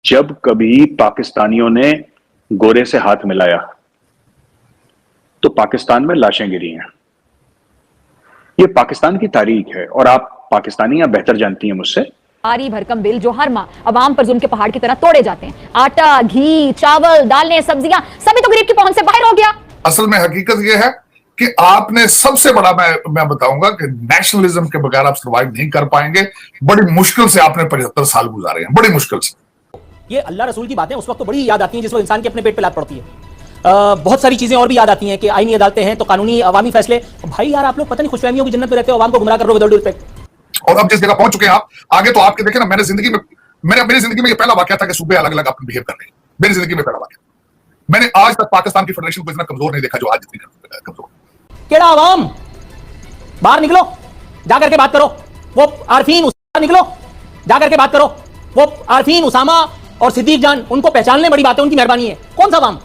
जब कभी पाकिस्तानियों ने गोरे से हाथ मिलाया तो पाकिस्तान में लाशें गिरी हैं। ये पाकिस्तान की तारीख है और आप पाकिस्तानियां बेहतर जानती हैं मुझसे। भारी भरकम बिल जो हर माह अवाम पर जुल्म के पहाड़ की तरह तोड़े जाते हैं। आटा, घी, चावल, दालें, सब्जियां सभी तो गरीब की पहुंच से बाहर हो गया। असल में हकीकत यह है कि आपने सबसे बड़ा मैं बताऊंगा कि नेशनलिज्म के बगैर आप सर्वाइव नहीं कर पाएंगे। बड़ी मुश्किल से आपने 75 साल गुजारे हैं, बड़ी मुश्किल से। ये अल्लाह रसूल की बातें उस वक्त तो बड़ी याद आती हैं जिस वक्त इंसान के अपने पेट पे लात पड़ती है। बहुत सारी चीजें और भी याद आती हैं कि आईनी अदालतें हैं तो कानूनी अवामी फैसले। भाई यार आप लोग पता नहीं खुशफहमियों की जन्नत में रहते हो, अवाम को गुमराह कर रहे हो विद ऑल ड्यू रिस्पेक्ट। और अब जिस जगह पहुंच चुके हैं आप आगे, तो आपके देखे ना, मेरी जिंदगी में ये पहला वाकया था कि सूबे अलग अलग अपने बिहेव कर रहे हैं। मेरी जिंदगी में पहला वाकया। मैंने आज तक पाकिस्तान की फेडरेशन को इतना कमजोर नहीं देखा जो आज इतनी कमजोर। केड़ा अवाम, बाहर निकलो, जाकर के बात करो। वो आरफीन निकलो, जाकर के बात करो। वो आरफीन, उसामा और सिद्दीक जान, उनको पहचानने बड़ी बात है, उनकी मेहरबानी है। कौन सा अवाम?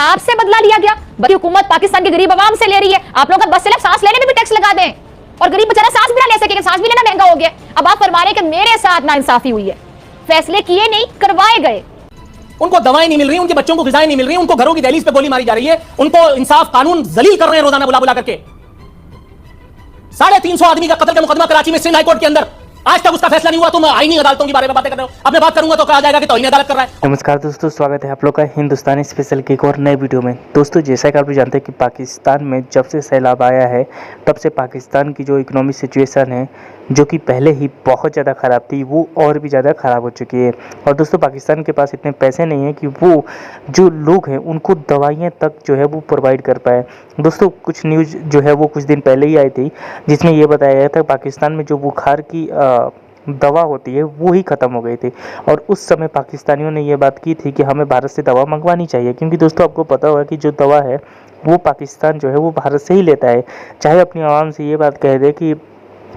आपसे बदला लिया गया। बड़ी हुकूमत पाकिस्तान के गरीब अवाम से ले रही है। आप लोग बस सिर्फ सांस लेने में भी टैक्स लगा दें और गरीब बेचारा सांस भी ना ले सके, सांस भी लेना महंगा हो गया। अब आप फरमा रहे हैं कि मेरे साथ नाइंसाफी हुई है। फैसले किए नहीं, करवाए गए। उनको दवाएं नहीं मिल रही, उनके बच्चों को ग़िज़ाएं नहीं मिल रही, उनको घरों की दहलीज पे गोली मारी जा रही है, उनको इंसाफ कानून जलील कर रहे हैं रोजाना बुला बुला करके। 350 आदमी का कत्ल का मुकदमा कराची में सिंध हाई कोर्ट के अंदर, आज तक उसका फैसला नहीं हुआ। तुम आईनी अदालतों के बारे में बातें कर रहे हो। अब मैं बात करूंगा तो कहा जाएगा कि तौहीन अदालत कर रहा है। नमस्कार दोस्तों, स्वागत है आप लोग का हिंदुस्तानी स्पेशल की एक और नए वीडियो में। दोस्तों जैसा कि आप लोग जानते हैं कि पाकिस्तान में जब से सैलाब आया है तब से पाकिस्तान की जो इकोनॉमिक सिचुएशन है, जो कि पहले ही बहुत ज़्यादा ख़राब थी, वो और भी ज़्यादा ख़राब हो चुकी है। और दोस्तों पाकिस्तान के पास इतने पैसे नहीं हैं कि वो जो लोग हैं उनको दवाइयाँ तक जो है वो प्रोवाइड कर पाए। दोस्तों कुछ न्यूज़ जो है वो कुछ दिन पहले ही आई थी जिसमें ये बताया गया था पाकिस्तान में जो बुखार की दवा होती है वो ही ख़त्म हो गई थी। और उस समय पाकिस्तानियों ने ये बात की थी कि हमें भारत से दवा मंगवानी चाहिए, क्योंकि दोस्तों आपको पता होगा कि जो दवा है वो पाकिस्तान जो है वो भारत से ही लेता है। चाहे अपनी आवाम से ये बात कह दे कि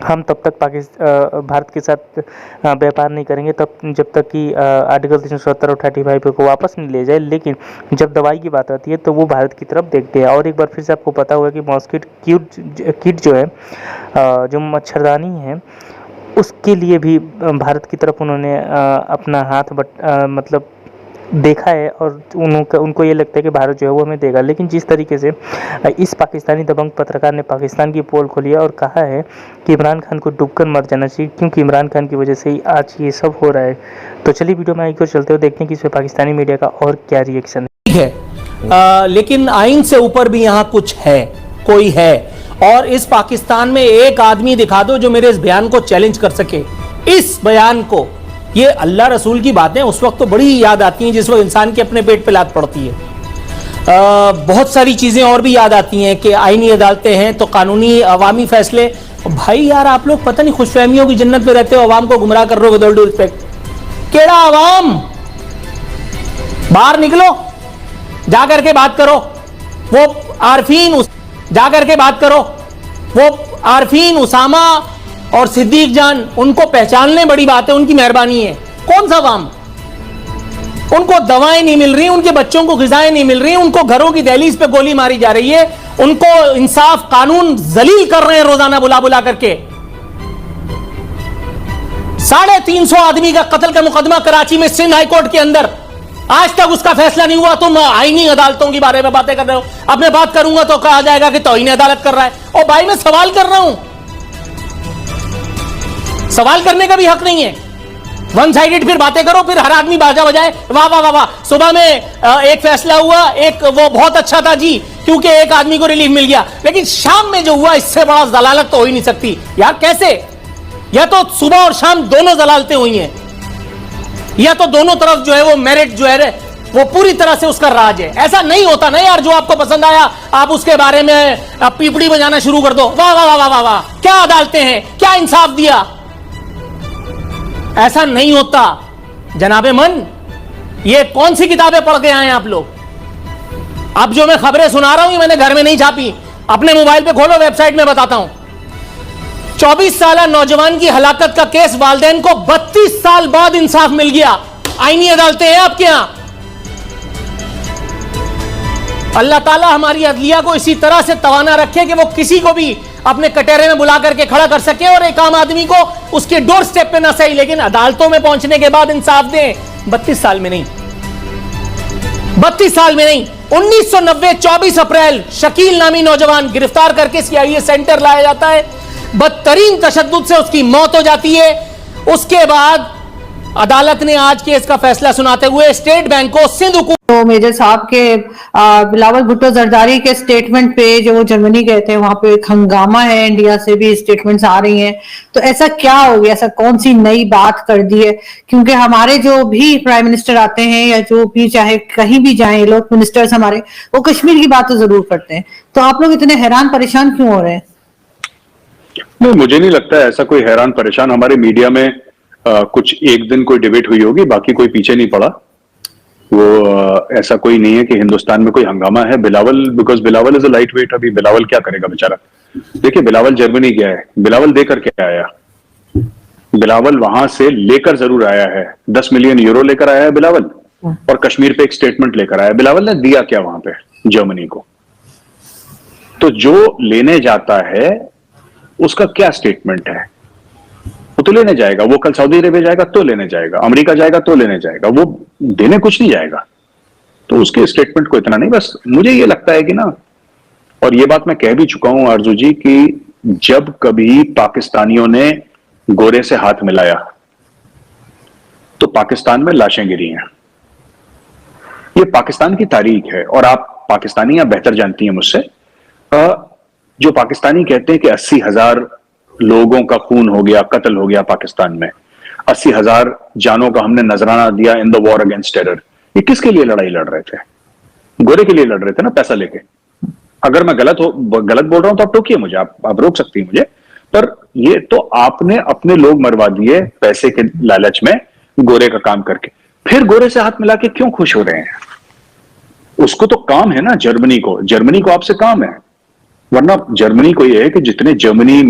हम तब तक भारत के साथ व्यापार नहीं करेंगे जब तक कि आर्टिकल 370 और 35 को वापस नहीं ले जाए, लेकिन जब दवाई की बात आती है तो वो भारत की तरफ देखते हैं। और एक बार फिर से आपको पता होगा कि मॉस्किटो किट जो है, जो मच्छरदानी है, उसके लिए भी भारत की तरफ उन्होंने अपना हाथ मतलब देखा है। और उनको ये लगता है कि भारत जो है वो हमें देगा। लेकिन जिस तरीके से इस पाकिस्तानी दबंग पत्रकार ने पाकिस्तान की पोल खोली है और कहा है कि इमरान खान को डूबकर मर जाना चाहिए, क्योंकि इमरान खान की वजह से ही आज ये सब हो रहा है। तो चलिए वीडियो में आगे चलते हुए देखते हैं कि इसमें पाकिस्तानी मीडिया का और क्या रिएक्शन है। लेकिन आइन से ऊपर भी यहाँ कुछ है, कोई है। और इस पाकिस्तान में एक आदमी दिखा दो जो मेरे इस बयान को चैलेंज कर सके। इस बयान को, ये अल्लाह रसूल की बातें उस वक्त तो बड़ी याद आती हैं जिस वक्त इंसान के अपने पेट पे लात पड़ती है। बहुत सारी चीजें और भी याद आती हैं कि आईनी अदालतें हैं तो कानूनी अवामी फैसले। भाई यार आप लोग पता नहीं खुशफहमियों की जन्नत में रहते हो, अवाम को गुमराह कर रहे हो विद ऑल ड्यू रिस्पेक्ट। केड़ा अवाम, बाहर निकलो, जाकर के बात करो। वो आरफीन, जाकर के बात करो। वो आरफीन, उसामा और सिद्दीक जान, उनको पहचानने बड़ी बात है, उनकी मेहरबानी है। कौन सा अवाम? उनको दवाएं नहीं मिल रही, उनके बच्चों को ग़िज़ाएं नहीं मिल रही, उनको घरों की दहलीज पे गोली मारी जा रही है, उनको इंसाफ कानून जलील कर रहे हैं रोजाना बुला बुला करके। 350 आदमी का कत्ल का मुकदमा कराची में सिंध हाई कोर्ट के अंदर, आज तक उसका फैसला नहीं हुआ। तुम आईनी अदालतों के बारे में बातें कर रहे हो। अब मैं बात करूंगा तो कहा जाएगा कि तौहीन अदालत कर रहा है। और भाई मैं सवाल कर रहा हूं, सवाल करने का भी हक नहीं है। वन साइडेड फिर बातें करो, फिर हर आदमी बाजा बजाए, वाह वाह वाह वाह। सुबह में एक फैसला हुआ, एक वो बहुत अच्छा था जी क्योंकि एक आदमी को रिलीफ मिल गया, लेकिन शाम में जो हुआ इससे बड़ा जलालत तो हो ही नहीं सकती यार। कैसे? या तो सुबह और शाम दोनों जलालतें हुई हैं, या तो दोनों तरफ जो है वो मेरिट जो है वो पूरी तरह से उसका राज है। ऐसा नहीं होता ना यार, जो आपको पसंद आया आप उसके बारे में पीपड़ी बजाना शुरू कर दो। वाह वाह वाह वाह वाह, क्या अदालतें हैं, क्या इंसाफ दिया। ऐसा नहीं होता जनाबे मन। ये कौन सी किताबें पढ़ के आए आप लोग? अब जो मैं खबरें सुना रहा हूं मैंने घर में नहीं छापी, अपने मोबाइल पे खोलो, वेबसाइट में बताता हूं। 24 साल नौजवान की हलाकत का केस, वालिदैन को 32 साल बाद इंसाफ मिल गया। आईनी अदालतें हैं आपके यहां। अल्लाह ताला हमारी अदलिया को इसी तरह से तवाना रखे कि वो किसी को भी अपने कटहरे में बुला करके खड़ा कर सके और एक आम आदमी को उसके डोर स्टेप पे ना सही, लेकिन अदालतों में पहुंचने के बाद इंसाफ दें। 32 साल में नहीं, 32 साल में नहीं, 1990 24 अप्रैल शकील नामी नौजवान गिरफ्तार करके सीआईए सेंटर लाया जाता है, बदतरीन तशद्दुद से उसकी मौत हो जाती है। उसके बाद अदालत ने आज केस का फैसला सुनाते हुए स्टेट बैंक को सिंध हुकूमत तो मेजर साहब के बिलावल भुट्टो जरदारी के स्टेटमेंट पे जो वो जर्मनी गए थे वहां पे एक हंगामा है, इंडिया से भी स्टेटमेंट्स आ रही हैं। तो ऐसा क्या हो गया, ऐसा कौन सी नई बात कर दी है? क्योंकि हमारे जो भी प्राइम मिनिस्टर आते हैं या जो भी चाहे कहीं भी जाएं ये लोग मिनिस्टर्स हमारे, वो कश्मीर की बात तो जरूर करते हैं। तो आप लोग इतने हैरान परेशान क्यों हो रहे हैं? नहीं, मुझे नहीं लगता है ऐसा कोई हैरान परेशान। हमारे मीडिया में कुछ एक दिन कोई डिबेट हुई होगी, बाकी कोई पीछे नहीं पड़ा। वो ऐसा कोई नहीं है कि हिंदुस्तान में कोई हंगामा है। Bilawal, because Bilawal is a light weight, अभी बिलावल क्या करेगा बेचारा। देखिए बिलावल जर्मनी गया है, बिलावल देकर के आया। बिलावल वहां से लेकर जरूर आया है, 10 मिलियन यूरो लेकर आया है बिलावल, और कश्मीर पे एक स्टेटमेंट लेकर आया। बिलावल ने दिया क्या वहां पे जर्मनी को? तो जो लेने जाता है उसका क्या स्टेटमेंट है? वो तो लेने जाएगा, वो कल सऊदी अरेबिया जाएगा तो लेने जाएगा, अमेरिका जाएगा तो लेने जाएगा, वो देने कुछ नहीं जाएगा। तो उसके स्टेटमेंट को इतना नहीं, बस मुझे ये लगता है कि ना, और ये बात मैं कह भी चुका हूं आरजू जी, कि जब कभी पाकिस्तानियों ने गोरे से हाथ मिलाया तो पाकिस्तान में लाशें गिरी हैं। ये पाकिस्तान की तारीख है, और आप पाकिस्तानी बेहतर जानती हैं मुझसे। जो पाकिस्तानी कहते हैं कि 80,000 लोगों का खून हो गया, कत्ल हो गया पाकिस्तान में, 80,000 जानों का हमने नजराना दिया in the war against terror, ये किसके लिए लड़ाई लड़ रहे थे? गोरे के लिए लड़ रहे थे ना, पैसा लेके। अगर मैं गलत बोल रहा हूं तो आप टोकिए मुझे, आप रोक सकती हैं मुझे, पर ये तो आपने अपने लोग मरवा दिए पैसे के लालच में, गोरे का काम करके। फिर गोरे से हाथ मिला के क्यों खुश हो रहे हैं? उसको तो काम है ना जर्मनी को आपसे काम है। वरना जर्मनी को यह है कि जितने जर्मनी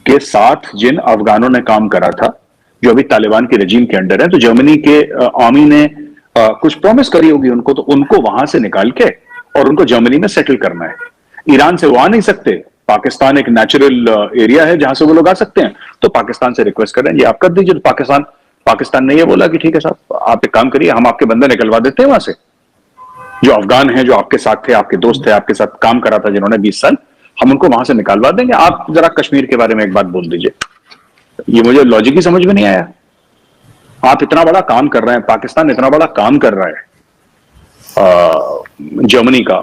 के साथ जिन अफगानों ने काम करा था, जो अभी तालिबान के रजीम के अंडर है, तो जर्मनी के आर्मी ने कुछ प्रॉमिस करी होगी उनको, तो उनको वहां से निकाल के और उनको जर्मनी में सेटल करना है। ईरान से वो आ नहीं सकते, पाकिस्तान एक नेचुरल एरिया है जहां से वो लोग आ सकते हैं, तो पाकिस्तान से रिक्वेस्ट कर रहे हैं जी आप कर दीजिए। तो पाकिस्तान ने ये बोला कि ठीक है साहब, आप एक काम करिए, हम आपके बंदे निकलवा देते हैं वहां से, जो अफगान हैं, जो आपके साथ थे, आपके दोस्त थे, आपके साथ काम करा था जिन्होंने 20 साल, हम उनको वहां से निकालवा देंगे। आप जरा कश्मीर के बारे में एक बात बोल दीजिए। ये मुझे लॉजिक ही समझ में नहीं आया। आप इतना बड़ा काम कर रहे हैं, पाकिस्तान इतना बड़ा काम कर रहा है जर्मनी का,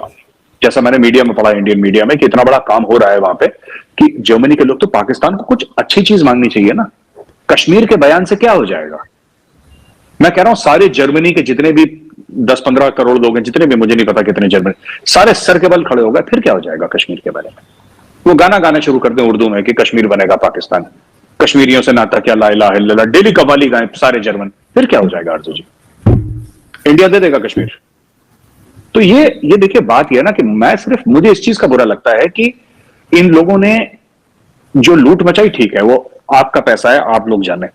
जैसा मैंने मीडिया में पढ़ा, इंडियन मीडिया में, कि इतना बड़ा काम हो रहा है वहां पे कि जर्मनी के लोग, तो पाकिस्तान को कुछ अच्छी चीज मांगनी चाहिए ना। कश्मीर के बयान से क्या हो जाएगा? मैं कह रहा हूं सारे जर्मनी के जितने भी 10-15 करोड़ लोग हैं, जितने भी, मुझे नहीं पता कितने जर्मनी, सारे सर के बल खड़े हो गए। फिर क्या हो जाएगा कश्मीर के बारे में? वो गाना गाना शुरू कर दें उर्दू में कि कश्मीर बनेगा पाकिस्तान, कश्मीरियों से नाता क्या, ला इलाहा इल्लल्लाह, डेली कव्वाली गाएं सारे जर्मन। फिर क्या हो जाएगा आरजू जी? इंडिया दे देगा कश्मीर। तो ये देखिए बात यह ना कि मुझे इस चीज का बुरा लगता है कि इन लोगों ने जो लूट मचाई, ठीक है, वो आपका पैसा है, आप लोग जाने।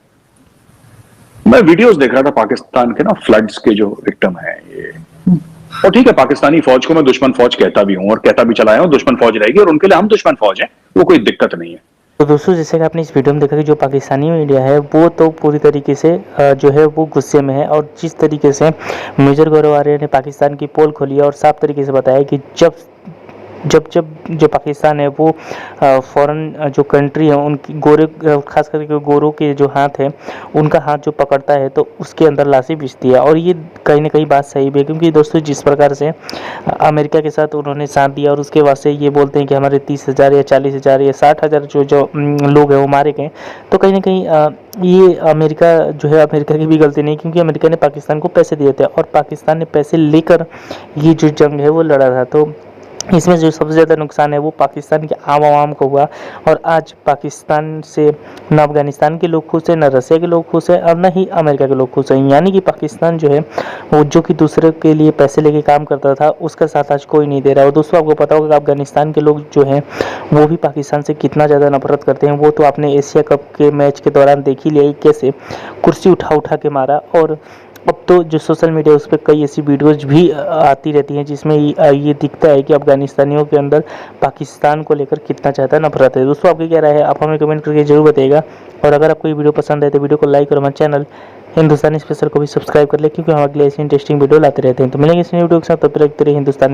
मैं वीडियोस देख रहा था पाकिस्तान के ना, फ्लड्स के जो विक्टिम है ये, और ठीक है, पाकिस्तानी फौज को मैं दुश्मन फौज कहता भी हूं और कहता भी चला हूं, दुश्मन फौज रहेगी और उनके लिए हम दुश्मन फौज हैं, वो कोई दिक्कत नहीं है। तो दोस्तों, जैसे कि आपने इस वीडियो में देखा कि जो पाकिस्तानी मीडिया है वो तो पूरी तरीके से जो है वो गुस्से में है, और जिस तरीके से मेजर गौरव आर्य ने पाकिस्तान की पोल खोली और साफ तरीके से बताया कि जब जो पाकिस्तान है वो फॉरेन जो कंट्री है उनकी गोरे, खास करके गोरों के जो हाथ है उनका हाथ जो पकड़ता है तो उसके अंदर लाशें भिजती है। और ये कहीं ना कहीं बात सही भी है, क्योंकि दोस्तों जिस प्रकार से अमेरिका के साथ उन्होंने साथ दिया और उसके बाद से ये बोलते हैं कि हमारे 30,000 या 40,000 या 60,000 जो लोग हैं वो मारे गए, तो कहीं ना कहीं ये अमेरिका जो है, अमेरिका की भी गलती नहीं, क्योंकि अमेरिका ने पाकिस्तान को पैसे दिए थे और पाकिस्तान ने पैसे लेकर ये जो जंग है वो लड़ा था। तो इसमें जो सबसे ज़्यादा नुकसान है वो पाकिस्तान के आवाम को हुआ, और आज पाकिस्तान से न अफगानिस्तान के लोग खुश हैं, न रसिया के लोग खुश हैं, और न ही अमेरिका के लोग खुश हैं। यानी कि पाकिस्तान जो है वो जो कि दूसरे के लिए पैसे लेके काम करता था, उसका साथ आज कोई नहीं दे रहा है। और दोस्तों, आपको पता होगा कि अफगानिस्तान के लोग जो हैं वो भी पाकिस्तान से कितना ज़्यादा नफरत करते हैं। वो तो आपने एशिया कप के मैच के दौरान देख ही लिया कैसे कुर्सी उठा के मारा। और अब तो जो सोशल मीडिया उस पर कई ऐसी वीडियोज भी आती रहती हैं जिसमें ये दिखता है कि अफगानिस्तानियों के अंदर पाकिस्तान को लेकर कितना ज़्यादा नफरत है। दोस्तों, आपकी क्या राय है? आप हमें कमेंट करके जरूर बताइएगा, और अगर आपको ये वीडियो पसंद है तो वीडियो को लाइक और हमारे चैनल हिंदुस्तानी स्पेशल को भी सब्सक्राइब कर ले, क्योंकि हम अगले ऐसी इंटरेस्टिंग वीडियो लाते रहते हैं। तो मिलेंगे इस वीडियो के साथ, तब तक हिंदुस्तानी